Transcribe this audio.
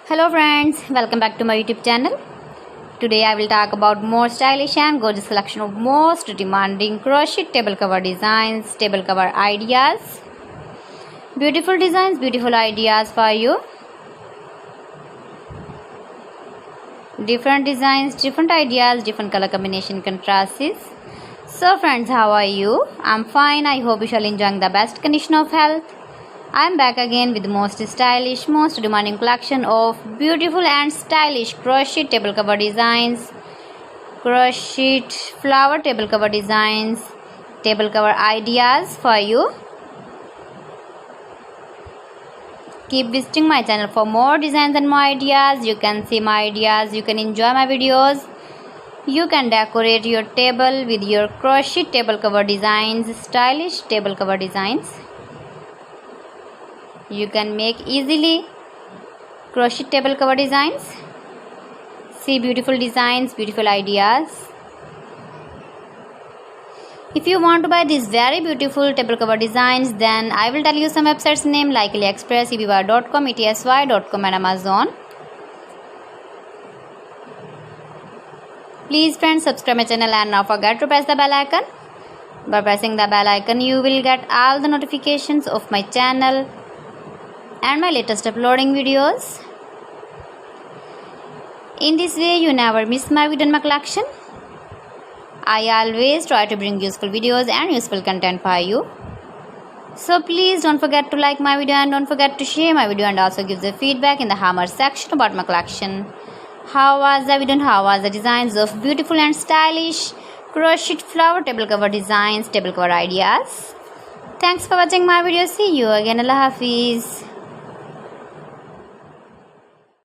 Hello friends, welcome back to my YouTube channel. Today I will talk about more stylish and gorgeous collection of most demanding crochet table cover designs, table cover ideas. Beautiful designs, beautiful ideas for you. Different designs, different ideas, different color combination contrasts. So friends, how are you? I'm fine. I hope you shall enjoying the best condition of health. I'm back again with the most stylish, most demanding collection of beautiful and stylish crochet table cover designs, crochet flower table cover designs, table cover ideas for you. Keep visiting my channel for more designs and more ideas. You can see my ideas, you can enjoy my videos. You can decorate your table with your crochet table cover designs, stylish table cover designs. You can make easily crochet table cover designs. See beautiful designs, beautiful ideas. If you want to buy these very beautiful table cover designs, then I will tell you some websites name like AliExpress, eBay.com, etsy.com and Amazon. Please friends, subscribe my channel and not forget to press the bell icon. By pressing the bell icon, you will get all the notifications of my channel and my latest uploading videos. In this way, you never miss my video and my collection. I always try to bring useful videos and useful content for you. So please don't forget to like my video and don't forget to share my video and also give the feedback in the comment section about my collection. How was the video and how was the designs of beautiful and stylish crochet flower table cover designs, table cover ideas. Thanks for watching my video. See you again. Allah Hafiz.